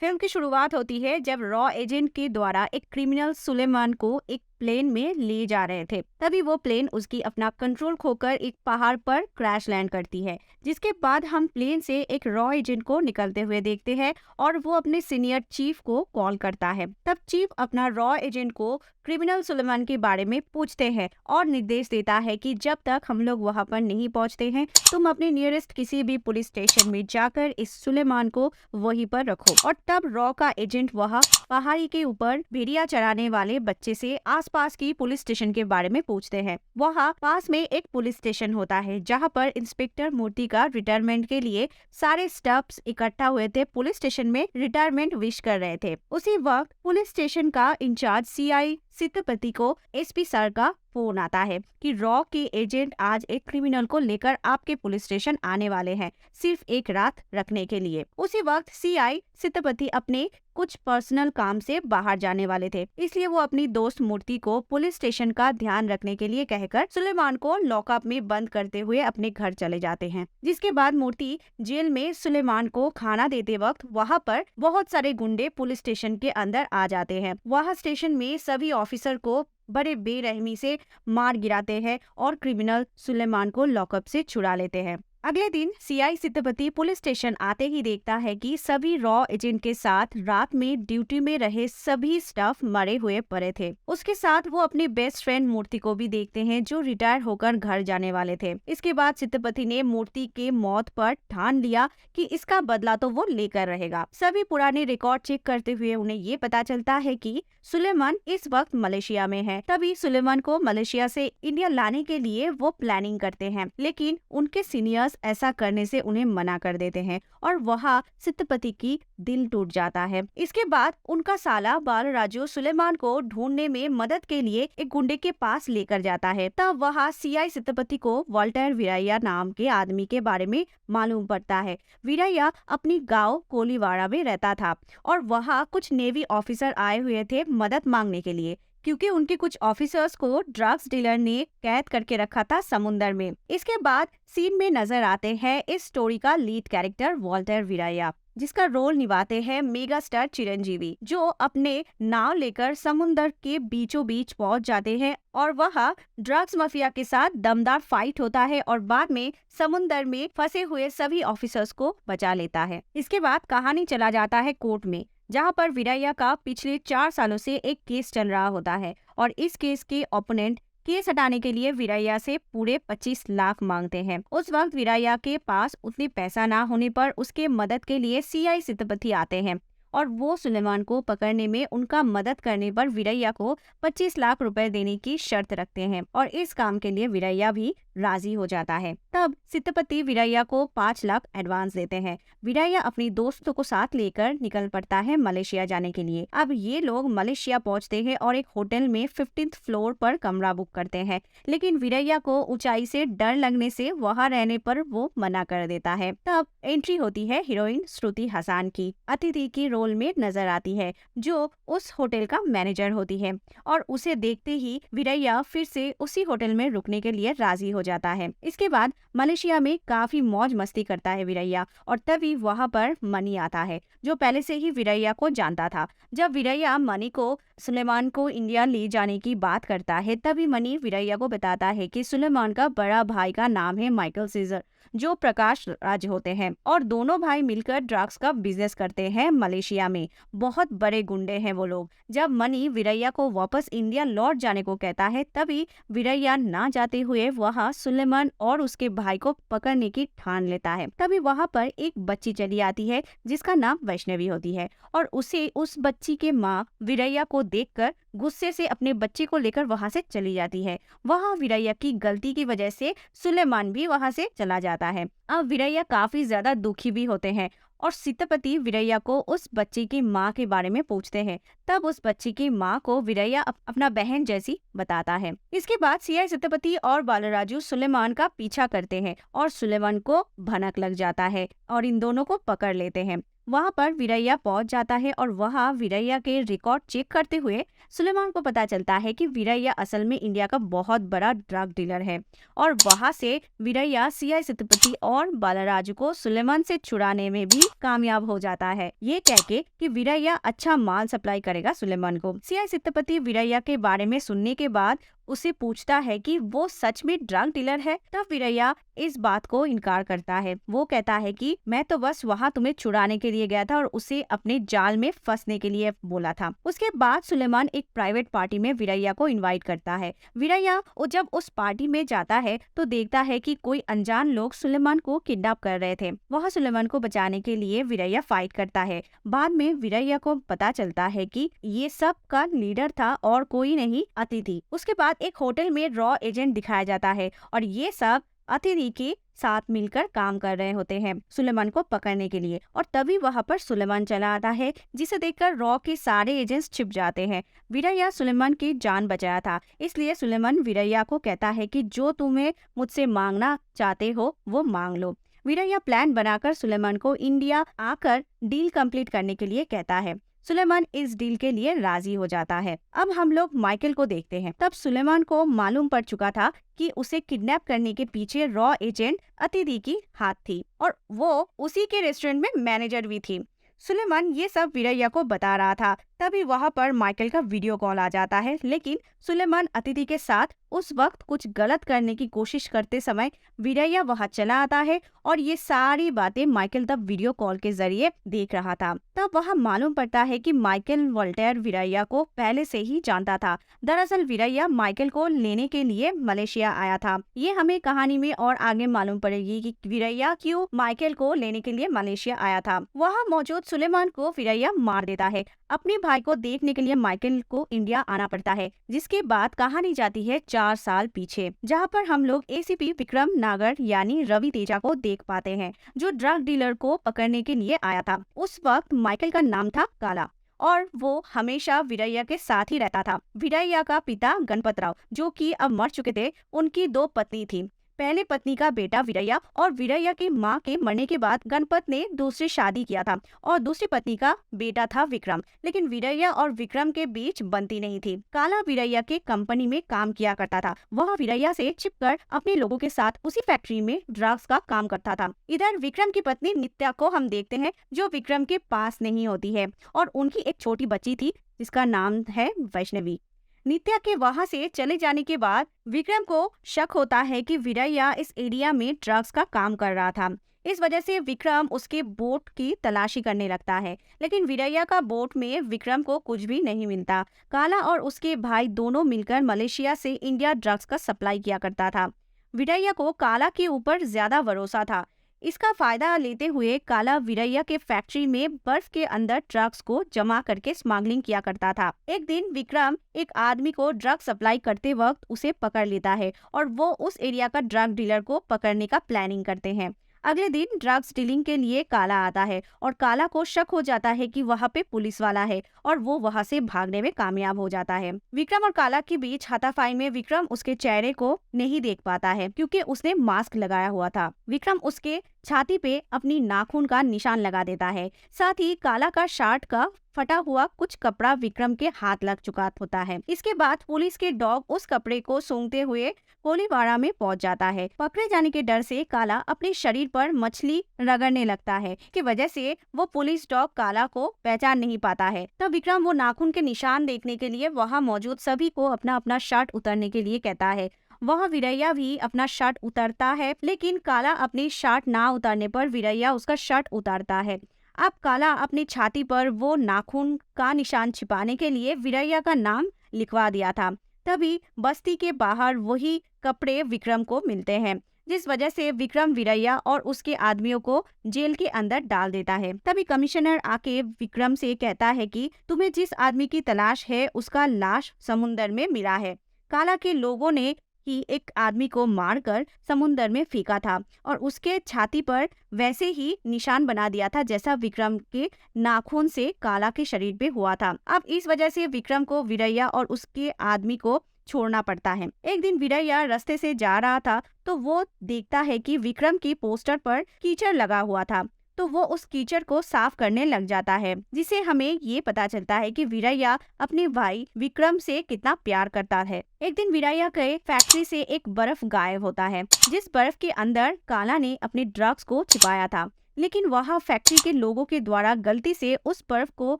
Film की शुरुआत होती है जब रॉ एजेंट के द्वारा एक क्रिमिनल सुलेमान को एक प्लेन में ले जा रहे थे। तभी वो प्लेन उसकी अपना कंट्रोल खोकर एक पहाड़ पर क्रैश लैंड करती है, जिसके बाद हम प्लेन से एक रॉ एजेंट को निकलते हुए देखते हैं और वो अपने सीनियर चीफ को कॉल करता है। तब चीफ अपना रॉ एजेंट को क्रिमिनल सुलेमान के बारे में पूछते हैं और निर्देश देता है कि जब तक हम लोग वहां पर नहीं पहुंचते हैं, तुम अपने नियरेस्ट किसी भी पुलिस स्टेशन में जाकर इस सुलेमान को वहीं पर रखो। और तब रॉ का एजेंट वहां पहाड़ी के ऊपर भेड़िया चराने वाले बच्चे से आसपास की पुलिस स्टेशन के बारे में पूछते हैं। वहां पास में एक पुलिस स्टेशन होता है जहां पर इंस्पेक्टर मूर्ति का रिटायरमेंट के लिए सारे स्टाफ्स इकट्ठा हुए थे, पुलिस स्टेशन में रिटायरमेंट विश कर रहे थे। उसी वक्त पुलिस स्टेशन का इंचार्ज सीआई सितपति को एसपी सर का फोन आता है कि रॉ के एजेंट आज एक क्रिमिनल को लेकर आपके पुलिस स्टेशन आने वाले हैं, सिर्फ एक रात रखने के लिए। उसी वक्त सीआई सितपति अपने कुछ पर्सनल काम से बाहर जाने वाले थे, इसलिए वो अपनी दोस्त मूर्ति को पुलिस स्टेशन का ध्यान रखने के लिए कहकर सुलेमान को लॉकअप में बंद करते हुए अपने घर चले जाते हैं। जिसके बाद मूर्ति जेल में सुलेमान को खाना देते वक्त वहाँ पर बहुत सारे गुंडे पुलिस स्टेशन के अंदर आ जाते हैं। वहाँ स्टेशन में सभी ऑफिसर को बड़े बेरहमी से मार गिराते हैं और क्रिमिनल सुलेमान को लॉकअप से छुड़ा लेते हैं। अगले दिन सीआई सितपति पुलिस स्टेशन आते ही देखता है कि सभी रॉ एजेंट के साथ रात में ड्यूटी में रहे सभी स्टाफ मरे हुए पड़े थे। उसके साथ वो अपने बेस्ट फ्रेंड मूर्ति को भी देखते हैं जो रिटायर होकर घर जाने वाले थे। इसके बाद सितपति ने मूर्ति के मौत पर ठान लिया कि इसका बदला तो वो लेकर रहेगा। सभी पुराने रिकॉर्ड चेक करते हुए उन्हें ये पता चलता है कि सुलेमान इस वक्त मलेशिया में है। तभी सुलेमान को मलेशिया से इंडिया लाने के लिए वो प्लानिंग करते हैं, लेकिन उनके सीनियर्स ऐसा करने से उन्हें मना कर देते हैं और वहाँ सितपति की दिल टूट जाता है। इसके बाद उनका साला बालराजू सुलेमान को ढूंढने में मदद के लिए एक गुंडे के पास लेकर जाता है। तब वहाँ सीआई सितपति को वॉल्टर वीरैया नाम के आदमी के बारे में मालूम पड़ता है। वीरैया अपनी गांव कोलीवाड़ा में रहता था और वहाँ कुछ नेवी ऑफिसर आए हुए थे मदद मांगने के लिए, क्योंकि उनके कुछ ऑफिसर्स को ड्रग्स डीलर ने कैद करके रखा था समुंदर में। इसके बाद सीन में नजर आते हैं इस स्टोरी का लीड कैरेक्टर वॉल्टर वीरैया, जिसका रोल निभाते हैं मेगा स्टार चिरंजीवी, जो अपने नाव लेकर समुंदर के बीचों बीच पहुंच जाते हैं और वहां ड्रग्स माफिया के साथ दमदार फाइट होता है और बाद में समुंदर में फंसे हुए सभी ऑफिसर्स को बचा लेता है। इसके बाद कहानी चला जाता है कोर्ट में, जहां पर वीरैया का पिछले 4 सालों से एक केस चल रहा होता है और इस केस के ओपोनेंट केस हटाने के लिए वीरैया से पूरे 25 लाख मांगते हैं। उस वक्त वीरैया के पास उतनी पैसा ना होने पर उसके मदद के लिए सीआई सितपति आते हैं और वो सुलेमान को पकड़ने में उनका मदद करने पर वीरैया को 25 लाख रुपए देने की शर्त रखते हैं और इस काम के लिए वीरैया भी राजी हो जाता है। तब सितपति वीरैया को 5 लाख एडवांस देते हैं। वीरैया अपनी दोस्तों को साथ लेकर निकल पड़ता है मलेशिया जाने के लिए। अब ये लोग मलेशिया पहुंचते हैं और एक होटल में 15th फ्लोर पर कमरा बुक करते हैं, लेकिन वीरैया को ऊंचाई से डर लगने से वहां रहने पर वो मना कर देता है। तब एंट्री होती है हीरोइन श्रुति हसन की, अतिथि की रोल में नजर आती है, जो उस होटल का मैनेजर होती है और उसे देखते ही वीरैया फिर से उसी होटल में रुकने के लिए राजी हो जाता है। इसके बाद मलेशिया में काफी मौज मस्ती करता है वीरैया और तभी वहां पर मनी आता है, जो पहले से ही वीरैया को जानता था। जब वीरैया मनी को सुलेमान को इंडिया ले जाने की बात करता है, तभी मनी वीरैया को बताता है कि सुलेमान का बड़ा भाई का नाम है माइकल सीजर, जो प्रकाश राज होते हैं और दोनों भाई मिलकर ड्रग्स का बिजनेस करते हैं मलेशिया में। बहुत बड़े गुंडे हैं वो लोग। जब मनी वीरैया को वापस इंडिया लौट जाने को कहता है, तभी वीरैया ना जाते हुए वहां सुलेमान और उसके भाई को पकड़ने की ठान लेता है। तभी वहां पर एक बच्ची चली आती है जिसका नाम वैष्णवी होती है और उसे उस बच्ची के माँ वीरैया को देखकर गुस्से से अपने बच्चे को लेकर वहां से चली जाती है। वहां वीरैया की गलती की वजह से सुलेमान भी वहां से चला जाता है। अब वीरैया काफी ज्यादा दुखी भी होते हैं और सितपति वीरैया को उस बच्ची की माँ के बारे में पूछते हैं। तब उस बच्ची की माँ को वीरैया अपना बहन जैसी बताता है। इसके बाद सीआई सितपति और बालराजू सुलेमान का पीछा करते हैं और सुलेमान को भनक लग जाता है और इन दोनों को पकड़ लेते हैं। वहाँ पर वीरैया पहुंच जाता है और वहाँ वीरैया के रिकॉर्ड चेक करते हुए सुलेमान को पता चलता है कि वीरैया असल में इंडिया का बहुत बड़ा ड्रग डीलर है। और वहाँ से वीरैया सीआई सत्यपति और बालाराजू को सुलेमान से छुड़ाने में भी कामयाब हो जाता है, ये कह के कि वीरैया अच्छा माल सप्लाई करेगा सुलेमान को। सीआई सत्यपति वीरैया के बारे में सुनने के बाद उसे पूछता है कि वो सच में ड्रग डीलर है। तब वीरैया इस बात को इनकार करता है। वो कहता है कि मैं तो बस वहाँ तुम्हें छुड़ाने के लिए गया था और उसे अपने जाल में फंसने के लिए बोला था। उसके बाद सुलेमान एक प्राइवेट पार्टी में वीरैया को इनवाइट करता है। वीरैया जब उस पार्टी में जाता है तो देखता है कि कोई अनजान लोग सुलेमान को किडनैप कर रहे थे। वहाँ सुलेमान को बचाने के लिए वीरैया फाइट करता है। बाद में वीरैया को पता चलता है कि ये सब का लीडर था और कोई नहीं, अतिथि। उसके बाद एक होटल में रॉ एजेंट दिखाया जाता है और ये सब अतिथि के साथ मिलकर काम कर रहे होते हैं सुलेमान को पकड़ने के लिए। और तभी वहां पर सुलेमान चला आता है, जिसे देखकर रॉ के सारे एजेंट्स छिप जाते हैं। वीरैया सुलेमान की जान बचाया था, इसलिए सुलेमान वीरैया को कहता है कि जो तुम्हें मुझसे मांगना चाहते हो वो मांग लो। वीरैया प्लान बनाकर सुलेमान को इंडिया आकर डील कंप्लीट करने के लिए कहता है। सुलेमान इस डील के लिए राजी हो जाता है। अब हम लोग माइकल को देखते हैं। तब सुलेमान को मालूम पड़ चुका था कि उसे किडनैप करने के पीछे रॉ एजेंट अतिथि की हाथ थी और वो उसी के रेस्टोरेंट में मैनेजर भी थी। सुलेमान ये सब वीरैया को बता रहा था। तभी वहाँ पर माइकल का वीडियो कॉल आ जाता है, लेकिन सुलेमान अतिथि के साथ उस वक्त कुछ गलत करने की कोशिश करते समय वीरैया वहाँ चला आता है और ये सारी बातें माइकल तब वीडियो कॉल के जरिए देख रहा था। तब वहाँ मालूम पड़ता है कि माइकल वोल्टेयर वीरैया को पहले से ही जानता था। दरअसल वीरैया माइकल को लेने के लिए मलेशिया आया था। ये हमें कहानी में और आगे मालूम पड़ेगी कि वीरैया क्यों माइकल को लेने के लिए मलेशिया आया था। वहाँ मौजूद सुलेमान को वीरैया मार देता है। अपने भाई को देखने के लिए माइकल को इंडिया आना पड़ता है, जिसके बाद कहानी जाती है 4 साल पीछे, जहां पर हम लोग एसीपी विक्रम नागर यानी रवि तेजा को देख पाते हैं, जो ड्रग डीलर को पकड़ने के लिए आया था। उस वक्त माइकल का नाम था काला और वो हमेशा वीरैया के साथ ही रहता था। वीरैया का पिता गणपत राव, जो कि अब मर चुके थे, उनकी 2 पत्नी थी। पहले पत्नी का बेटा वीरैया और वीरैया की मां के मरने के बाद गणपत ने दूसरी शादी किया था और दूसरी पत्नी का बेटा था विक्रम। लेकिन वीरैया और विक्रम के बीच बनती नहीं थी। काला वीरैया के कंपनी में काम किया करता था। वह वीरैया से छिपकर अपने लोगों के साथ उसी फैक्ट्री में ड्रग्स का काम करता था। इधर विक्रम की पत्नी नित्या को हम देखते हैं, जो विक्रम के पास नहीं होती है और उनकी एक छोटी बच्ची थी जिसका नाम है वैष्णवी। नित्या के वहां से चले जाने के बाद विक्रम को शक होता है कि वीरैया इस एरिया में ड्रग्स का काम कर रहा था। इस वजह से विक्रम उसके बोट की तलाशी करने लगता है, लेकिन वीरैया का बोट में विक्रम को कुछ भी नहीं मिलता। काला और उसके भाई दोनों मिलकर मलेशिया से इंडिया ड्रग्स का सप्लाई किया करता था। वीरैया को काला के ऊपर ज्यादा भरोसा था। इसका फायदा लेते हुए काला वीरैया के फैक्ट्री में बर्फ के अंदर ड्रग्स को जमा करके स्मगलिंग किया करता था। एक दिन विक्रम एक आदमी को ड्रग सप्लाई करते वक्त उसे पकड़ लेता है और वो उस एरिया का ड्रग डीलर को पकड़ने का प्लानिंग करते हैं। अगले दिन ड्रग्स डीलिंग के लिए काला आता है और काला को शक हो जाता है कि वहाँ पे पुलिस वाला है और वो वहाँ से भागने में कामयाब हो जाता है। विक्रम और काला के बीच हाथापाई में विक्रम उसके चेहरे को नहीं देख पाता है क्योंकि उसने मास्क लगाया हुआ था। विक्रम उसके छाती पे अपनी नाखून का निशान लगा देता है। साथ ही काला का शर्ट का फटा हुआ कुछ कपड़ा विक्रम के हाथ लग चुका होता है। इसके बाद पुलिस के डॉग उस कपड़े को सूंघते हुए कोलीवाड़ा में पहुंच जाता है। पकड़े जाने के डर से काला अपने शरीर पर मछली रगड़ने लगता है, की वजह से वो पुलिस डॉग काला को पहचान नहीं पाता है। तब विक्रम वो नाखून के निशान देखने के लिए वहाँ मौजूद सभी को अपना अपना शर्ट उतारने के लिए कहता है। वह वीरैया भी अपना शर्ट उतारता है, लेकिन काला अपनी शर्ट ना उतारने पर वीरैया उसका शर्ट उतारता है। अब काला अपनी छाती पर वो नाखून का निशान छिपाने के लिए वीरैया का नाम लिखवा दिया था। तभी बस्ती के बाहर वही कपड़े विक्रम को मिलते हैं, जिस वजह से विक्रम वीरैया और उसके आदमियों को जेल के अंदर डाल देता है। तभी कमिश्नर आके विक्रम से कहता है कि तुम्हें जिस आदमी की तलाश है उसका लाश समुंदर में मिला है। काला के लोगों ने ही एक आदमी को मारकर समुंदर में फेंका था और उसके छाती पर वैसे ही निशान बना दिया था जैसा विक्रम के नाखून से काला के शरीर पे हुआ था। अब इस वजह से विक्रम को वीरैया और उसके आदमी को छोड़ना पड़ता है। एक दिन वीरैया रास्ते से जा रहा था तो वो देखता है कि विक्रम की पोस्टर पर कीचड़ लगा हुआ था। तो वो उस कीचड़ को साफ करने लग जाता है, जिसे हमें ये पता चलता है कि वीरैया अपने भाई विक्रम से कितना प्यार करता है। एक दिन वीरैया के फैक्ट्री से एक बर्फ गायब होता है, जिस बर्फ के अंदर काला ने अपने ड्रग्स को छिपाया था। लेकिन वहाँ फैक्ट्री के लोगों के द्वारा गलती से उस बर्फ को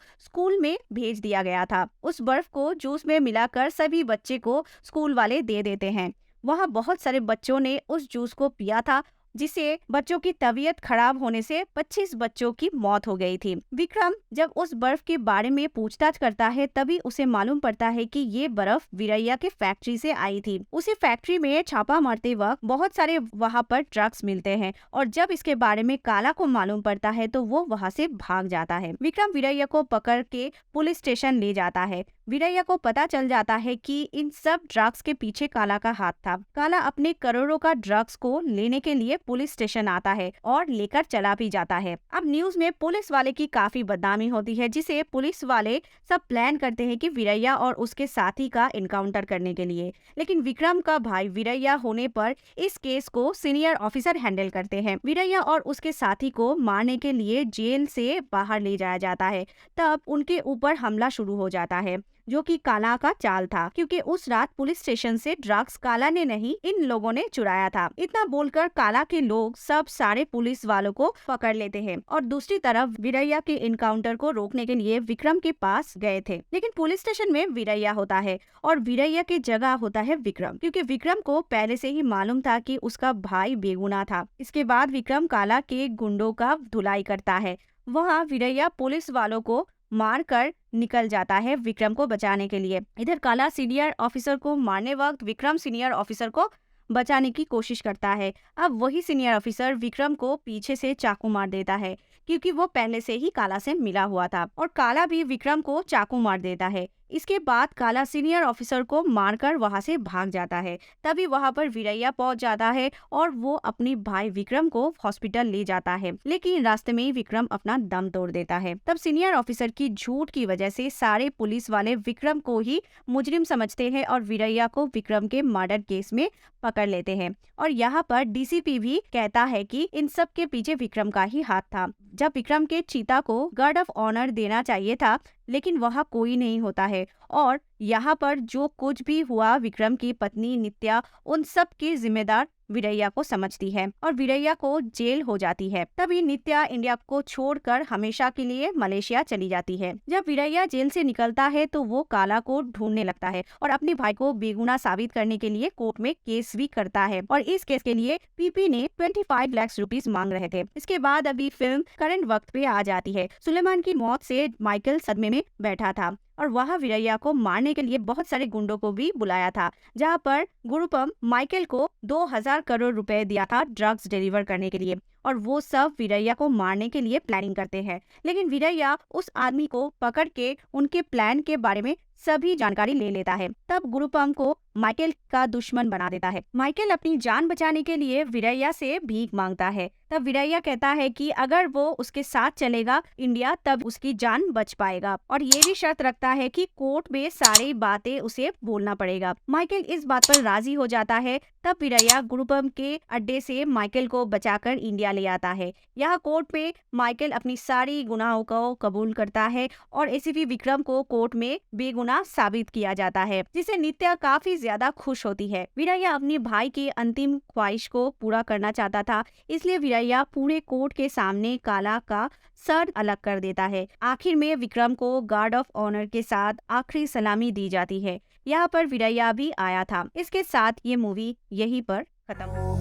स्कूल में भेज दिया गया था। उस बर्फ को जूस में मिलाकर सभी बच्चे को स्कूल वाले दे देते हैं। वहाँ बहुत सारे बच्चों ने उस जूस को पिया था, जिससे बच्चों की तबीयत खराब होने से 25 बच्चों की मौत हो गई थी। विक्रम जब उस बर्फ के बारे में पूछताछ करता है, तभी उसे मालूम पड़ता है कि ये बर्फ वीरैया के फैक्ट्री से आई थी। उसी फैक्ट्री में छापा मारते वक्त बहुत सारे वहाँ पर ड्रग्स मिलते हैं, और जब इसके बारे में काला को मालूम पड़ता है तो वो वहाँ से भाग जाता है। विक्रम वीरैया को पकड़ के पुलिस स्टेशन ले जाता है। वीरैया को पता चल जाता है कि इन सब ड्रग्स के पीछे काला का हाथ था। काला अपने करोड़ों का ड्रग्स को लेने के लिए पुलिस स्टेशन आता है और लेकर चला भी जाता है। अब न्यूज में पुलिस वाले की काफी बदनामी होती है, जिसे पुलिस वाले सब प्लान करते हैं कि वीरैया और उसके साथी का इनकाउंटर करने के लिए। लेकिन विक्रम का भाई वीरैया होने पर इस केस को सीनियर ऑफिसर हैंडल करते हैं। वीरैया और उसके साथी को मारने के लिए जेल से बाहर ले जाया जाता है। तब उनके ऊपर हमला शुरू हो जाता है, जो कि काला का चाल था, क्योंकि उस रात पुलिस स्टेशन से ड्रग्स काला ने नहीं, इन लोगों ने चुराया था। इतना बोलकर काला के लोग सब सारे पुलिस वालों को पकड़ लेते हैं और दूसरी तरफ वीरैया के इनकाउंटर को रोकने के लिए विक्रम के पास गए थे। लेकिन पुलिस स्टेशन में वीरैया होता है और वीरैया की जगह होता है विक्रम, क्योंकि विक्रम को पहले से ही मालूम था कि उसका भाई बेगुनाह था। इसके बाद विक्रम काला के गुंडों का धुलाई करता है। वहाँ वीरैया पुलिस वालों को मार कर निकल जाता है विक्रम को बचाने के लिए। इधर काला सीनियर ऑफिसर को मारने वक्त विक्रम सीनियर ऑफिसर को बचाने की कोशिश करता है। अब वही सीनियर ऑफिसर विक्रम को पीछे से चाकू मार देता है, क्योंकि वो पहले से ही काला से मिला हुआ था, और काला भी विक्रम को चाकू मार देता है। इसके बाद काला सीनियर ऑफिसर को मारकर वहां से भाग जाता है। तभी वहां पर वीरैया पहुंच जाता है और वो अपने भाई विक्रम को हॉस्पिटल ले जाता है, लेकिन रास्ते में ही विक्रम अपना दम तोड़ देता है। तब सीनियर ऑफिसर की झूठ की वजह से सारे पुलिस वाले विक्रम को ही मुजरिम समझते हैं और वीरैया को विक्रम के मर्डर केस में पकड़ लेते हैं। और यहाँ पर डीसीपी भी कहता है कि इन सब के पीछे विक्रम का ही हाथ था। जब विक्रम के चीता को गार्ड ऑफ ऑनर देना चाहिए था, लेकिन वहाँ कोई नहीं होता है, और यहाँ पर जो कुछ भी हुआ विक्रम की पत्नी नित्या उन सब की जिम्मेदार वीरैया को समझती है और वीरैया को जेल हो जाती है। तभी नित्या इंडिया को छोड़कर हमेशा के लिए मलेशिया चली जाती है। जब वीरैया जेल से निकलता है तो वो काला को ढूंढने लगता है और अपने भाई को बेगुनाह साबित करने के लिए कोर्ट में केस भी करता है, और इस केस के लिए पीपी ने 25 लाख रुपीस मांग रहे थे। इसके बाद अभी फिल्म करंट वक्त पे आ जाती है। सुलेमान की मौत से माइकल सदमे में बैठा था और वहाँ वीरैया को मारने के लिए बहुत सारे गुंडों को भी बुलाया था, जहाँ पर गुरुपम माइकल को 2000 करोड़ रुपए दिया था ड्रग्स डिलीवर करने के लिए, और वो सब वीरैया को मारने के लिए प्लानिंग करते हैं। लेकिन वीरैया उस आदमी को पकड़ के उनके प्लान के बारे में सभी जानकारी ले लेता है। तब गुरुपम को माइकल का दुश्मन बना देता है। माइकल अपनी जान बचाने के लिए वीरैया से भीख मांगता है। तब वीरैया कहता है कि अगर वो उसके साथ चलेगा इंडिया, तब उसकी जान बच पाएगा, और ये भी शर्त रखता है कि कोर्ट में सारी बातें उसे बोलना पड़ेगा। माइकल इस बात पर राजी हो जाता है। तब वीरैया गुरुपम के अड्डे से माइकल को बचाकर इंडिया ले आता है। यहाँ कोर्ट में माइकल अपनी सारी गुनाहों को कबूल करता है और एसीपी विक्रम को कोर्ट में बेगुनाह साबित किया जाता है, जिसे नित्या काफी ज्यादा खुश होती है। वीरैया अपने भाई की अंतिम ख्वाहिश को पूरा करना चाहता था, इसलिए वीरैया पूरे कोर्ट के सामने काला का सर अलग कर देता है। आखिर में विक्रम को गार्ड ऑफ ऑनर के साथ आखिरी सलामी दी जाती है। यहाँ पर वीरैया भी आया था। इसके साथ ये मूवी यहीं पर खत्म।